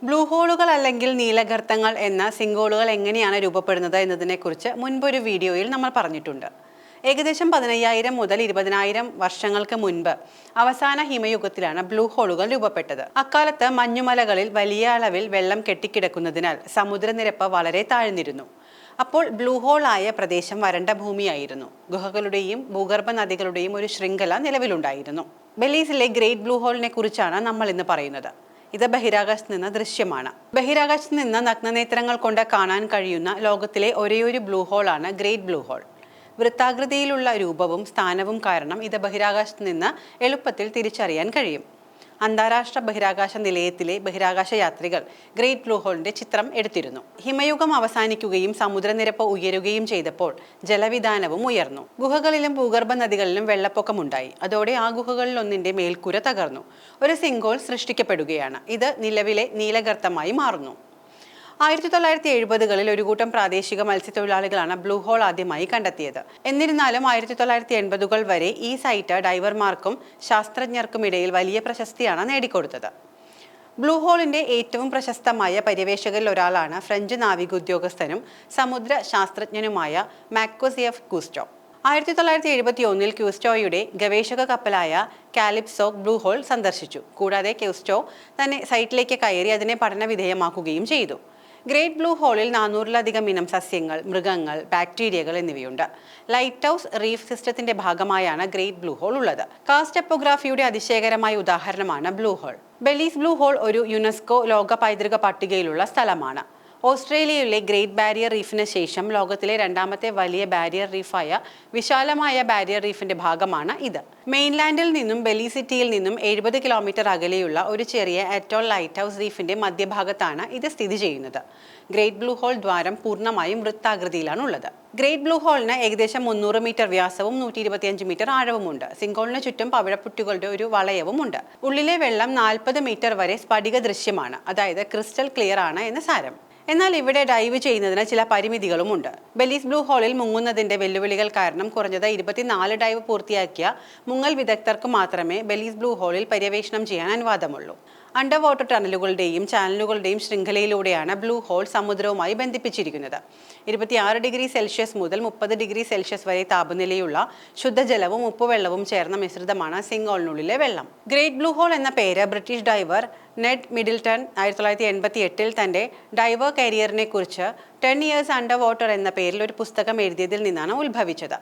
Blue ഹോളുകൾ അല്ലെങ്കിൽ നീലഗർത്തങ്ങൾ എന്ന സിങ്കോളുകൾ എങ്ങനെയാണ് രൂപപ്പെടുന്നത് എന്നതിനെക്കുറിച്ച് മുൻപൊരു വീഡിയോയിൽ നമ്മൾ പറഞ്ഞിട്ടുണ്ട്. ഏകദേശം 15,000 മുതൽ 20,000 വർഷങ്ങൾക്ക് മുൻപ് അവസാന ഹിമയുഗത്തിലാണ് ബ്ലൂ ഹോളുകൾ രൂപപ്പെട്ടത്. അക്കാലത്ത് മഞ്ഞുമലകളിൽ വലിയ അളവിൽ വെള്ളം കെട്ടിക്കിടക്കുന്നതിനാൽ സമുദ്രനിരപ്പ് വളരെ താഴ്ന്നിരുന്നു. അപ്പോൾ ബ്ലൂ ഹോൾ ആയ പ്രദേശം വരണ്ട ഭൂമിയായിരുന്നു. ഗുഹകളുടെയും ഭൂഗർഭ നദികളുടെയും ഒരു ശൃംഖല നിലവിലുണ്ടായിരുന്നു. ബെലീസിലെ ഗ്രേറ്റ് ബ്ലൂ ഹോളിനെ കുറിച്ചാണ് നമ്മൾ ഇന്ന് പറയുന്നത്. ഇത് ബഹിരാകാശത്ത് നിന്ന് ദൃശ്യമാണ്. ബഹിരാകാശത്ത് നിന്ന് നഗ്നനേത്രങ്ങൾ കൊണ്ട് കാണാൻ കഴിയുന്ന ലോകത്തിലെ ഒരേയൊരു ബ്ലൂ ഹോളാണ് ഗ്രേറ്റ് ബ്ലൂ ഹോൾ. വൃത്താകൃതിയിലുള്ള രൂപവും സ്ഥാനവും കാരണം ഇത് ബഹിരാകാശത്ത് നിന്ന് എളുപ്പത്തിൽ തിരിച്ചറിയാൻ കഴിയും. അന്താരാഷ്ട്ര ബഹിരാകാശ നിലയത്തിലെ ബഹിരാകാശ യാത്രികൾ ഗ്രേറ്റ് ബ്ലൂ ഹോളിന്റെ ചിത്രം എടുത്തിരുന്നു. ഹിമയുഗം അവസാനിക്കുകയും സമുദ്രനിരപ്പ് ഉയരുകയും ചെയ്തപ്പോൾ ജലവിധാനവും ഉയർന്നു. ഗുഹകളിലും ഭൂഗർഭ നദികളിലും വെള്ളപ്പൊക്കമുണ്ടായി. അതോടെ ആ ഗുഹകളിലൊന്നിന്റെ മേൽക്കൂര തകർന്നു. ഒരു സിങ്കോൾ സൃഷ്ടിക്കപ്പെടുകയാണ്. ഇത് നിലവിലെ നീലഗർത്തമായി മാറുന്നു. 1970-കളിൽ ഒരു കൂട്ടം പ്രാദേശിക മത്സ്യത്തൊഴിലാളികളാണ് ബ്ലൂ ഹോൾ ആദ്യമായി കണ്ടെത്തിയത്. എന്നിരുന്നാലും 1980-കൾ വരെ ഈ സൈറ്റ് ഡൈവർമാർക്കും ശാസ്ത്രജ്ഞർക്കും ഇടയിൽ വലിയ പ്രശസ്തിയാണ് നേടിക്കൊടുത്തത്. ബ്ലൂ ഹോളിന്റെ ഏറ്റവും പ്രശസ്തമായ പര്യവേഷകരിൽ ഒരാളാണ് ഫ്രഞ്ച് നാവിക ഉദ്യോഗസ്ഥനും സമുദ്ര ശാസ്ത്രജ്ഞനുമായ മാക്വസ് എഫ് കൂസ്റ്റോ. 1971-ൽ ക്യൂസ്റ്റോയുടെ ഗവേഷക കപ്പലായ കാലിപ്സോ ബ്ലൂ ഹോൾ സന്ദർശിച്ചു. കൂടാതെ ക്യൂസ്റ്റോ തന്നെ സൈറ്റിലേക്ക് കയറി അതിനെ പഠനവിധേയമാക്കുകയും ചെയ്തു. ഗ്രേറ്റ് ബ്ലൂ ഹോളിൽ 400-ലധികം ഇനം സസ്യങ്ങൾ, മൃഗങ്ങൾ, ബാക്ടീരിയകൾ എന്നിവയുണ്ട്. ലൈറ്റ് ഹൗസ് റീഫ് സിസ്റ്റത്തിന്റെ ഭാഗമായാണ് ഗ്രേറ്റ് ബ്ലൂ ഹോൾ ഉള്ളത്. കാസ്റ്റ് ടോപ്പോഗ്രാഫിയുടെ അതിശയകരമായ ഉദാഹരണമാണ് blue hole. Belize blue hole ഒരു യുനെസ്കോ ലോക പൈതൃക പട്ടികയിലുള്ള സ്ഥലമാണ്. ഓസ്ട്രേലിയയിലെ ഗ്രേറ്റ് ബാരിയർ റീഫിന് ശേഷം ലോകത്തിലെ രണ്ടാമത്തെ വലിയ ബാരിയർ റീഫായ വിശാലമായ ബാരിയർ റീഫിന്റെ ഭാഗമാണ് ഇത്. മെയിൻലാൻഡിൽ നിന്നും ബെലീസ് സിറ്റിയിൽ നിന്നും 70 കിലോമീറ്റർ അകലെയുള്ള ഒരു ചെറിയ അറ്റോൾ ലൈറ്റ് ഹൗസ് റീഫിന്റെ മധ്യഭാഗത്താണ് ഇത് സ്ഥിതി ചെയ്യുന്നത്. ഗ്രേറ്റ് ബ്ലൂ ഹോൾ ദ്വാരം പൂർണ്ണമായും വൃത്താകൃതിയിലാണ് ഉള്ളത്. ഗ്രേറ്റ് ബ്ലൂ ഹോളിന് ഏകദേശം 300 മീറ്റർ വ്യാസവും 125 മീറ്റർ ആഴവുമുണ്ട്. സിങ്കോളിന് ചുറ്റും പവിഴപ്പുറ്റുകളുടെ ഒരു വളയവും ഉണ്ട്. ഉള്ളിലെ വെള്ളം 40 മീറ്റർ വരെ സ്ഫടിക ദൃശ്യമാണ്, അതായത് ക്രിസ്റ്റൽ ക്ലിയർ ആണ് എന്ന് സാരം. എന്നാൽ ഇവിടെ ഡൈവ് ചെയ്യുന്നതിന് ചില പരിമിതികളുമുണ്ട്. ബെലീസ് ബ്ലൂ ഹോളിൽ മുങ്ങുന്നതിന്റെ വെല്ലുവിളികൾ കാരണം കുറഞ്ഞത് 24 ഡൈവ് പൂർത്തിയാക്കിയ മുങ്ങൽ വിദഗ്ധർക്ക് മാത്രമേ ബെലീസ് ബ്ലൂ ഹോളിൽ പര്യവേഷണം ചെയ്യാൻ അനുവാദമുള്ളൂ. അണ്ടർ വാട്ടർ ടണലുകളുടെയും ചാനലുകളുടെയും ശൃംഖലയിലൂടെയാണ് ബ്ലൂ ഹോൾ സമുദ്രവുമായി ബന്ധിപ്പിച്ചിരിക്കുന്നത്. 26 ഡിഗ്രി സെൽഷ്യസ് മുതൽ 30 ഡിഗ്രി സെൽഷ്യസ് വരെ താപനിലയുള്ള ശുദ്ധജലവും ഉപ്പുവെള്ളവും ചേർന്ന മിശ്രിതമാണ് സിങ്കോളിനുള്ളിലെ വെള്ളം. ഗ്രേറ്റ് ബ്ലൂ ഹോൾ എന്ന പേര് ബ്രിട്ടീഷ് ഡൈവർ നെഡ് മിഡിൽട്ടൺ 1988-ൽ തന്റെ ഡൈവർ കരിയറിനെ കുറിച്ച് 10 years അണ്ടർ വാട്ടർ എന്ന പേരിൽ ഒരു പുസ്തകം എഴുതിയതിൽ നിന്നാണ് ഉത്ഭവിച്ചത്.